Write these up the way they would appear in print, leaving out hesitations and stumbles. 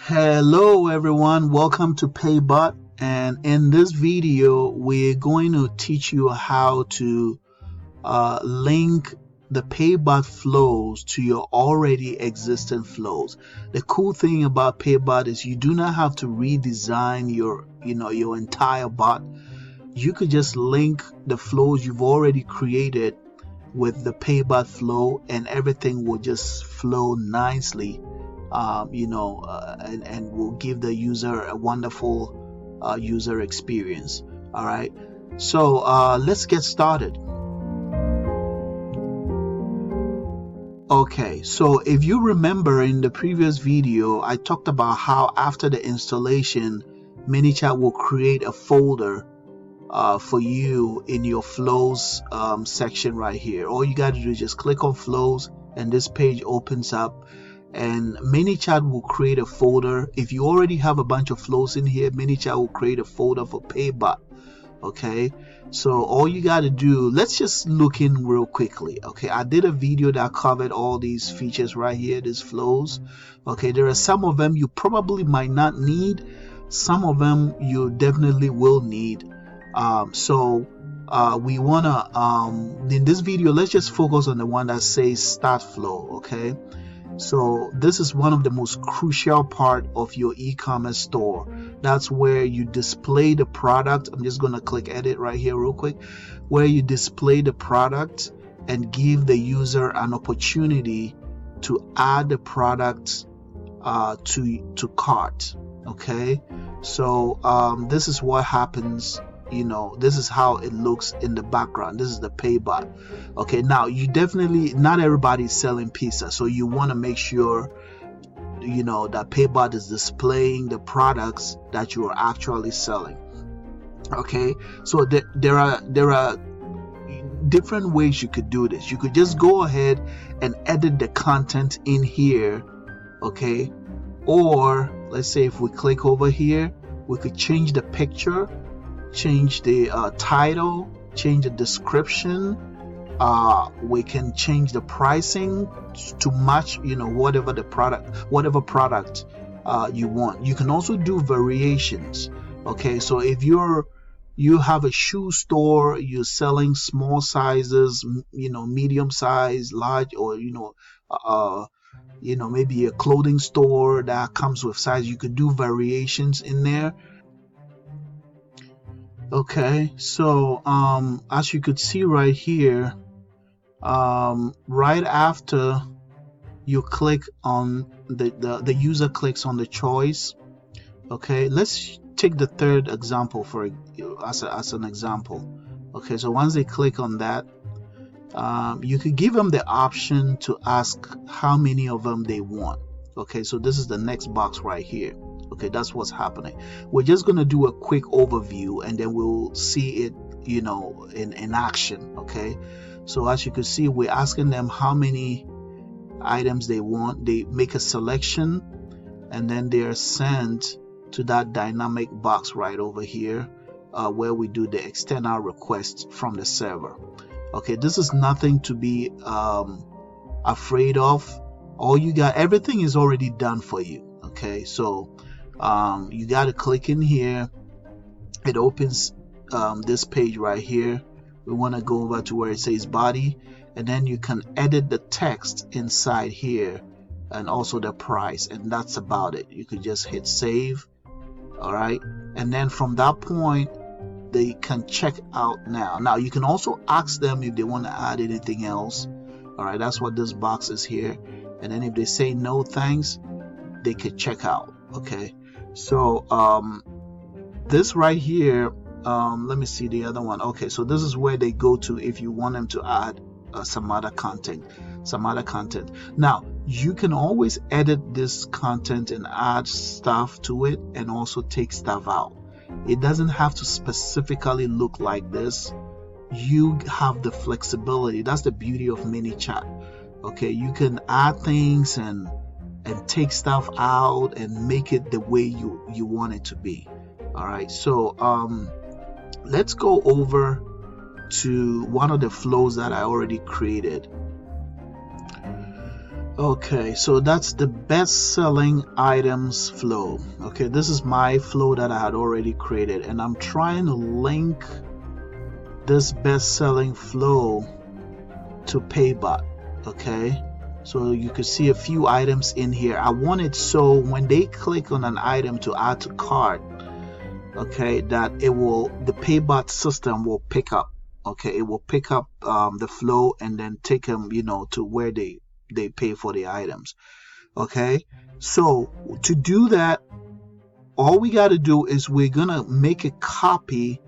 Hello everyone, welcome to PayBot, and in this video we're going to teach you how to link the PayBot flows to your already existing flows. The cool thing about PayBot is you do not have to redesign your entire bot. You could just link the flows you've already created with the PayBot flow and everything will just flow nicely, and will give the user a wonderful user experience. All right, so let's get started. Okay, so if you remember in the previous video, I talked about how after the installation, Manychat will create a folder for you in your flows section right here. All you got to do is just click on flows and this page opens up, and Manychat will create a folder. If you already have a bunch of flows in here, Manychat will create a folder for PayBot. Okay, so all you got to do, let's just look in real quickly. Okay, I did a video that covered all these features right here, these flows. Okay, there are some of them you probably might not need, some of them you definitely will need. We wanna in this video, let's just focus on the one that says start flow. Okay, so this is one of the most crucial part of your e-commerce store. That's where you display the product. I'm just gonna click edit right here real quick, where you display the product and give the user an opportunity to add the product to cart. Okay, so this is what happens. This is how it looks in the background. This is the PayBot. Okay, now you definitely, not everybody's selling pizza, so you want to make sure that PayBot is displaying the products that you are actually selling. Okay, so there are different ways you could do this. You could just go ahead and edit the content in here. Okay, or let's say if we click over here, we could change the picture, change the title, change the description. We can change the pricing to match whatever product you want. You can also do variations. Okay, so if you have a shoe store, you're selling small sizes, medium size, large, or maybe a clothing store that comes with size, you could do variations in there. Okay, so as you could see right here, right after you click on the user clicks on the choice. Okay, let's take the third example as an example. Okay, so once they click on that, you could give them the option to ask how many of them they want. Okay, so this is the next box right here. Okay, that's what's happening. We're just going to do a quick overview and then we'll see it in action. Okay, so as you can see, we're asking them how many items they want. They make a selection and then they are sent to that dynamic box right over here, where we do the external request from the server. Okay, this is nothing to be afraid of. Everything is already done for you. Okay, so you got to click in here. It opens this page right here. We want to go over to where it says body, and then you can edit the text inside here and also the price, and that's about it. You could just hit save. All right, and then from that point they can check out now. You can also ask them if they want to add anything else. All right, that's what this box is here, and then if they say no thanks, they could check out. Okay, so this right here, let me see the other one. Okay, so this is where they go to if you want them to add some other content. Now you can always edit this content and add stuff to it and also take stuff out. It doesn't have to specifically look like this. You have the flexibility. That's the beauty of Manychat. Okay, you can add things and take stuff out and make it the way you want it to be. All right, so let's go over to one of the flows that I already created. Okay, so that's the best selling items flow. Okay, this is my flow that I had already created, and I'm trying to link this best selling flow to PayBot. Okay, so you could see a few items in here. I want it so when they click on an item to add to cart, okay, that it will, the PayBot system will pick up. Okay, it will pick up the flow and then take them, you know, to where they pay for the items. Okay, so to do that, all we got to do is we're gonna make a copy.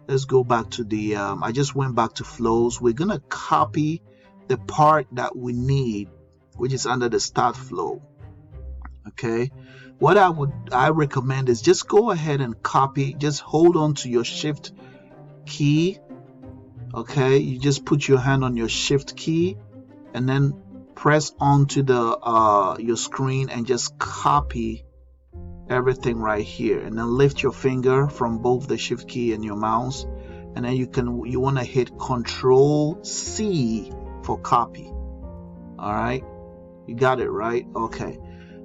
Let's go back to the I just went back to flows. We're gonna copy the part that we need, which is under the start flow. Okay, what I recommend is just go ahead and copy. Just hold on to your shift key. Okay, you just put your hand on your shift key and then press onto the your screen and just copy everything right here, and then lift your finger from both the shift key and your mouse, and then you want to hit Control C for copy. All right, you got it right. Okay,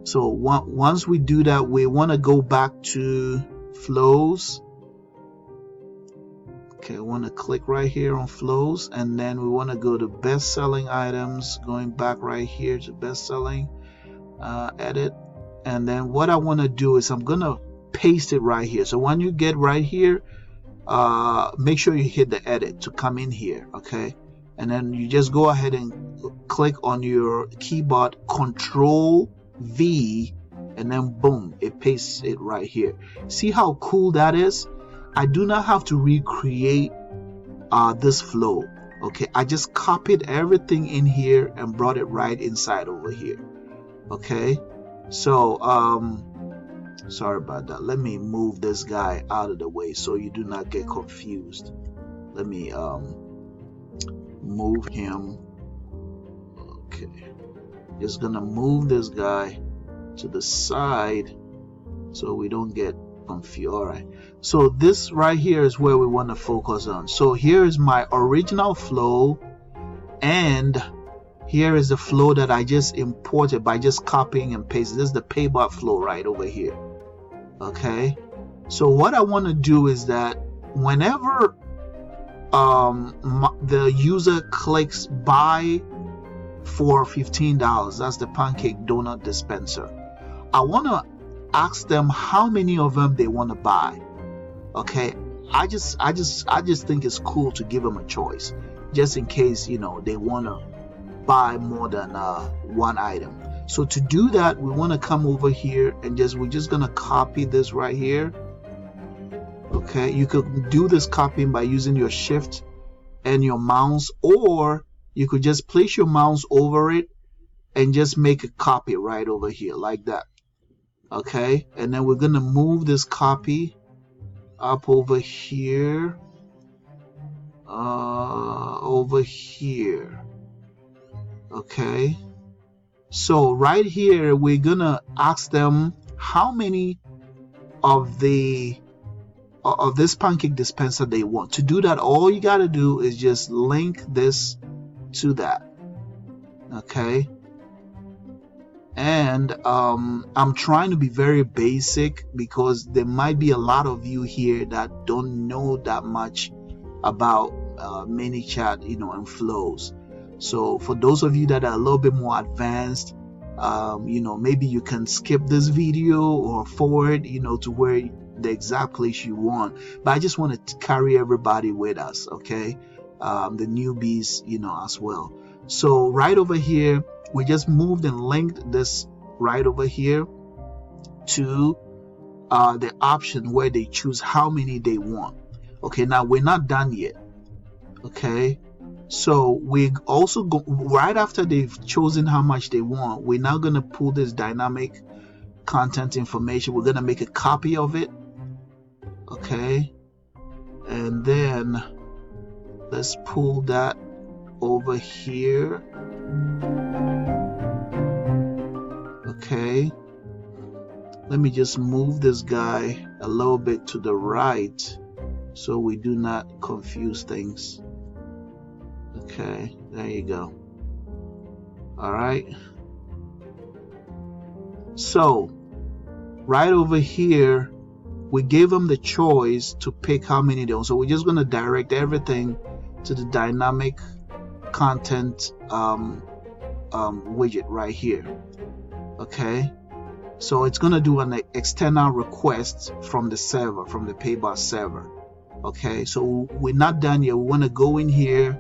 so once we do that, we want to go back to flows. Okay, we want to click right here on flows, and then we want to go to best selling items, going back right here to best selling, edit, and then what I want to do is I'm gonna paste it right here. So when you get right here, make sure you hit the edit to come in here. Okay, and then you just go ahead and click on your keyboard, Control V, and then boom, it pastes it right here. See how cool that is? I do not have to recreate this flow. Okay, I just copied everything in here and brought it right inside over here. Okay, so sorry about that. Let me move this guy out of the way so you do not get confused. Let me move him. Okay, just gonna move this guy to the side so we don't get confused. All right, so this right here is where we want to focus on. So here is my original flow, and here is the flow that I just imported by just copying and pasting. This is the PayBot flow right over here. Okay, so what I want to do is that whenever the user clicks buy for $15, that's the pancake donut dispenser, I want to ask them how many of them they want to buy. Okay, I just think it's cool to give them a choice, just in case, you know, they want to buy more than one item. So to do that, we want to come over here and we're just gonna copy this right here. Okay, you could do this copying by using your shift and your mouse, or you could just place your mouse over it and just make a copy right over here like that. Okay, and then we're gonna move this copy up over here, over here. Okay, so right here we're gonna ask them how many of this pancake dispenser they want. To do that, all you gotta do is just link this to that. Okay, and I'm trying to be very basic because there might be a lot of you here that don't know that much about ManyChat, you know, and flows. So for those of you that are a little bit more advanced, you know, maybe you can skip this video or forward, you know, to where the exact place you want. But I just want to carry everybody with us, okay? The newbies, you know, as well. So right over here, we just moved and linked this right over here to the option where they choose how many they want. Okay, now we're not done yet. Okay, so we also go right after they've chosen how much they want. We're now going to pull this dynamic content information. We're going to make a copy of it. Okay, and then let's pull that over here. Okay, let me just move this guy a little bit to the right so we do not confuse things. Okay, there you go. All right, So right over here, we gave them the choice to pick how many they want. So we're just going to direct everything to the dynamic content widget right here. Okay, so it's going to do an external request from the server, from the PayBot server. Okay, so we're not done yet. We want to go in here,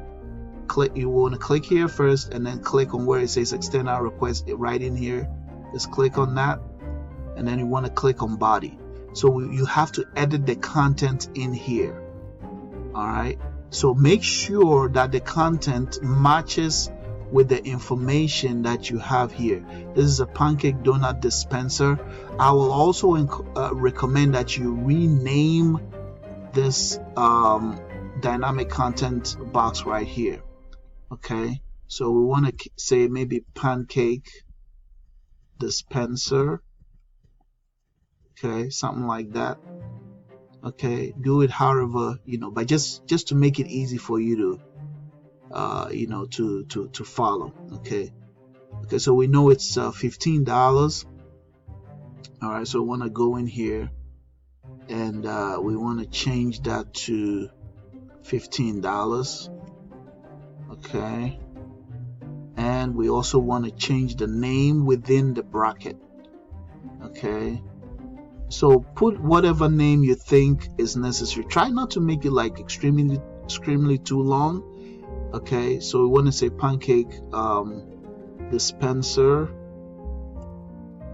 you want to click here first, and then click on where it says external request right in here. Just click on that, and then you want to click on body. So you have to edit the content in here. All right, so make sure that the content matches with the information that you have here. This is a pancake donut dispenser. I will also recommend that you rename this dynamic content box right here. Okay, so we want to say maybe pancake dispenser. Okay, something like that. Okay, do it however, but just to make it easy for you to to follow. Okay, so we know it's $15. All right, so we want to go in here and we want to change that to $15. Okay, and we also want to change the name within the bracket. Okay, so put whatever name you think is necessary. Try not to make it like extremely too long. Okay, so we want to say pancake dispenser.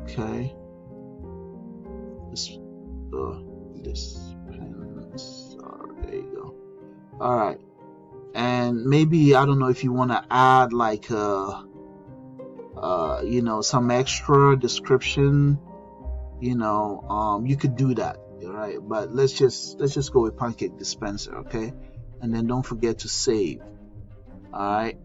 Okay, dispenser, there you go. All right, and maybe, I don't know, if you want to add like some extra description, you could do that. All right, but let's just go with pancake dispenser. Okay, and then don't forget to save. Alright,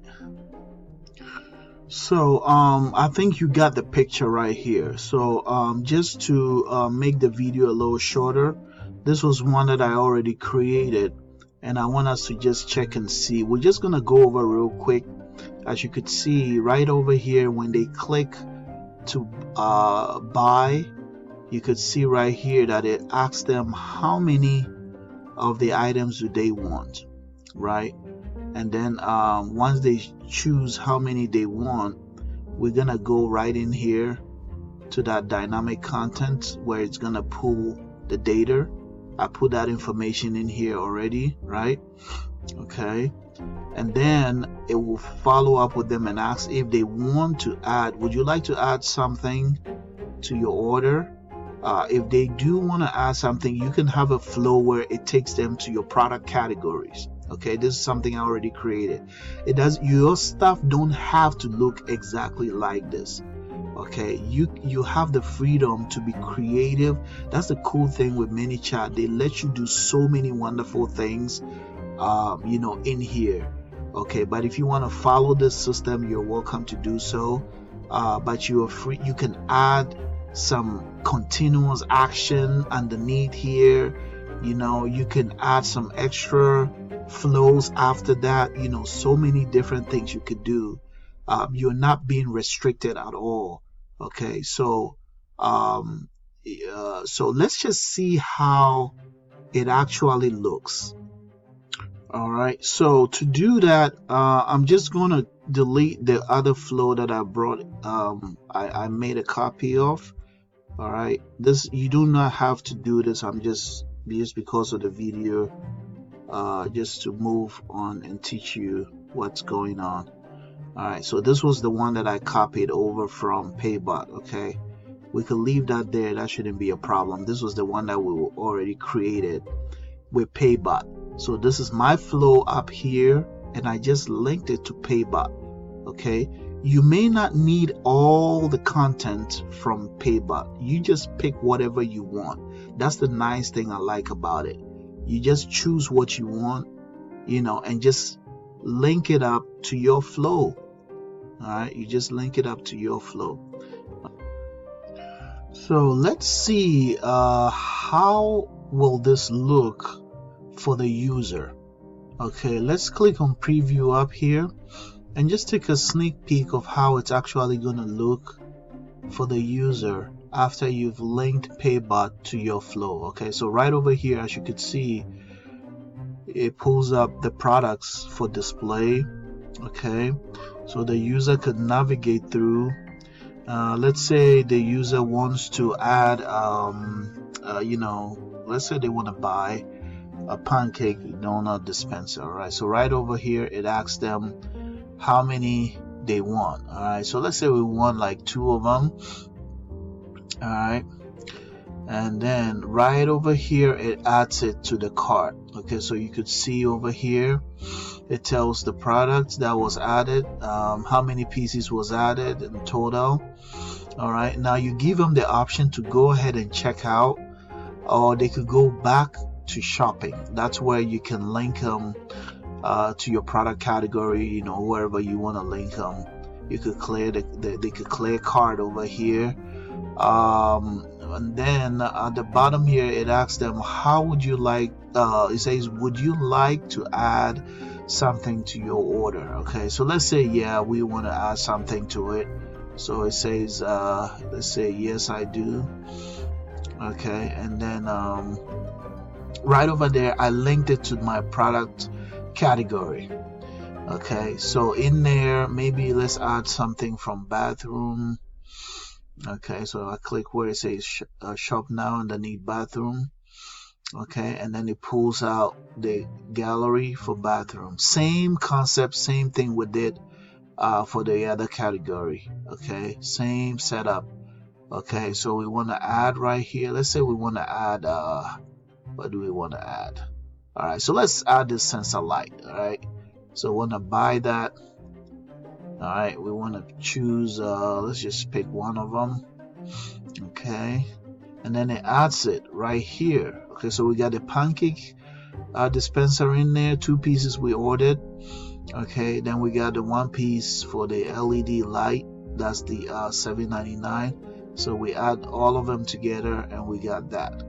so I think you got the picture right here. So just to make the video a little shorter, this was one that I already created, and I want us to just check and see. We're just gonna go over real quick. As you could see right over here, when they click to buy, you could see right here that it asks them how many of the items do they want, right? And then once they choose how many they want, we're gonna go right in here to that dynamic content where it's gonna pull the data. I put that information in here already, right? Okay, and then it will follow up with them and ask if they want to add, would you like to add something to your order? If they do want to add something, you can have a flow where it takes them to your product categories. Okay, this is something I already created. It does, your stuff don't have to look exactly like this. Okay, you have the freedom to be creative. That's the cool thing with Manychat. They let you do so many wonderful things in here. Okay, but if you want to follow this system, you're welcome to do so. But you are free. You can add some continuous action underneath here. You can add some extra flows after that. So many different things you could do. You're not being restricted at all. Okay, so let's just see how it actually looks. All right, so to do that, I'm just going to delete the other flow that I brought. I made a copy of. All right, this, you do not have to do this. I'm just because of the video, just to move on and teach you what's going on. All right, so this was the one that I copied over from PayBot. Okay, we could leave that there. That shouldn't be a problem. This was the one that we already created with PayBot. So this is my flow up here, and I just linked it to PayBot. Okay, you may not need all the content from PayBot. You just pick whatever you want. That's the nice thing I like about it. You just choose what you want, and just link it up to your flow. All right, you just link it up to your flow. So let's see how will this look for the user. Okay, let's click on preview up here and just take a sneak peek of how it's actually going to look for the user after you've linked PayBot to your flow. Okay, so right over here, as you could see, it pulls up the products for display. Okay, so the user could navigate through. Let's say the user wants to add let's say they want to buy a pancake donut dispenser. All right, so right over here it asks them how many they want. All right, so let's say we want like 2 of them. All right, and then right over here it adds it to the cart. Okay, so you could see over here it tells the product that was added, how many pieces was added in total. All right, now you give them the option to go ahead and check out, or they could go back to shopping. That's where you can link them to your product category, wherever you want to link them. You could clear they could clear cart over here, and then at the bottom here it asks them how would you like, it says would you like to add something to your order. Okay, so let's say we want to add something to it. So it says let's say yes I do. Okay, and then right over there I linked it to my product category. Okay, so in there maybe let's add something from bathroom. Okay, so I click where it says shop now underneath bathroom. Okay, and then it pulls out the gallery for bathroom. Same concept, same thing we did for the other category. Okay, same setup. Okay, so we want to add right here. Let's say we want to add what do we want to add? All right, so let's add this sensor light. All right, so we want to buy that. All right, we want to choose let's just pick one of them. Okay, and then it adds it right here. Okay, so we got the pancake dispenser in there, 2 pieces we ordered. Okay, then we got the 1 piece for the LED light, that's the $7.99. So we add all of them together and we got that.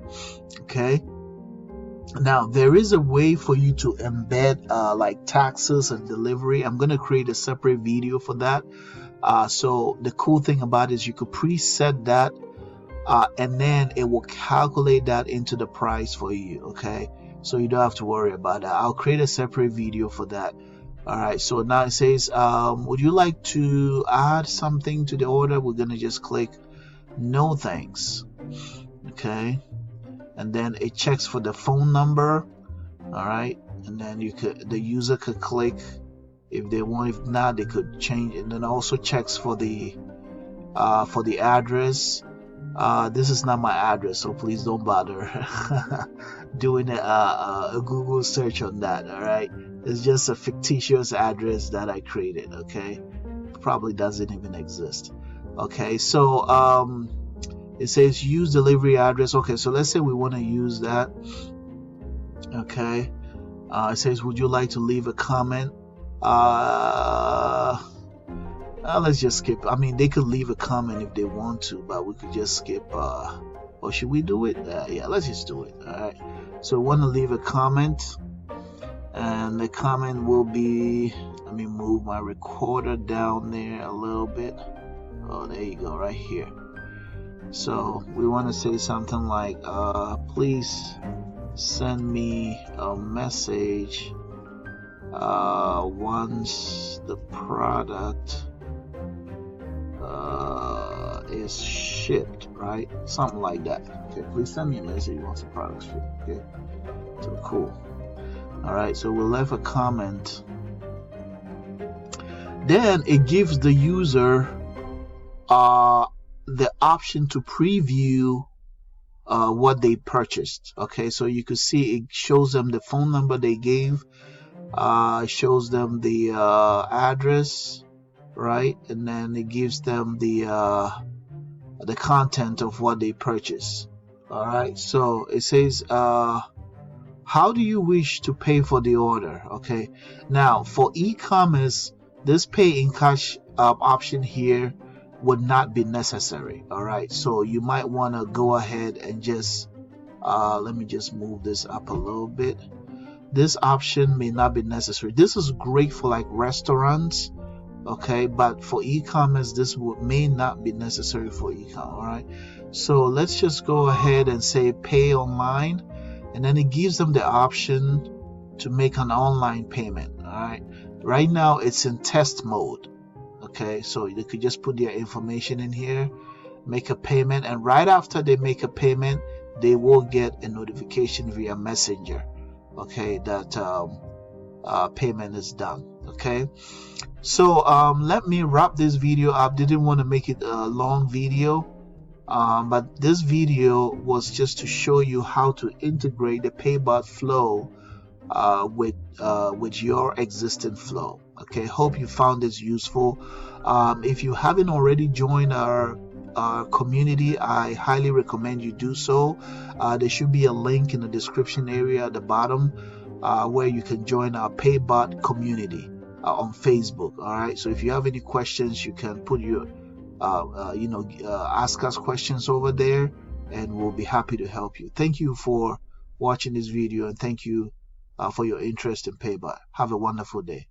Okay, now there is a way for you to embed like taxes and delivery. I'm going to create a separate video for that. So the cool thing about it is you could preset that and then it will calculate that into the price for you. Okay, so you don't have to worry about that. I'll create a separate video for that. All right, so now it says would you like to add something to the order? We're gonna just click no thanks. Okay, and then it checks for the phone number. All right, and then the user could click if they want. If not, they could change, and then also checks for the address. This is not my address, so please don't bother doing a Google search on that. All right, it's just a fictitious address that I created. Okay, probably doesn't even exist. Okay, so it says use delivery address. Okay, so let's say we want to use that. Okay, it says would you like to leave a comment? Let's just skip. I mean, they could leave a comment if they want to, but we could just skip. Or should we do it? Yeah, let's just do it. All right, so we want to leave a comment, and the comment will be, let me move my recorder down there a little bit. Oh, there you go, right here. So we want to say something like please send me a message once the product is shipped, right? Something like that. Okay, please send me a message once the product's shipped. Okay, so cool. All right, so we'll leave a comment. Then it gives the user the option to preview what they purchased. Okay, so you could see it shows them the phone number they gave, shows them the address, right, and then it gives them the content of what they purchased. All right, so it says how do you wish to pay for the order? Okay, now for e-commerce, this pay in cash option here would not be necessary. All right, so you might want to go ahead and just let me just move this up a little bit. This option may not be necessary. This is great for like restaurants, okay, but for e-commerce this may not be necessary for e-commerce. All right, so let's just go ahead and say pay online, and then it gives them the option to make an online payment. All right, right now it's in test mode. Okay, so they could just put their information in here, make a payment, and right after they make a payment they will get a notification via messenger, okay, that payment is done. Okay, so let me wrap this video up. Didn't want to make it a long video, but this video was just to show you how to integrate the PayBot flow with your existing flow. Okay, hope you found this useful. If you haven't already joined our community, I highly recommend you do so. There should be a link in the description area at the bottom where you can join our PayBot community on Facebook. All right, so if you have any questions, you can put your ask us questions over there, and we'll be happy to help you. Thank you for watching this video, and thank you for your interest in PayBot. Have a wonderful day.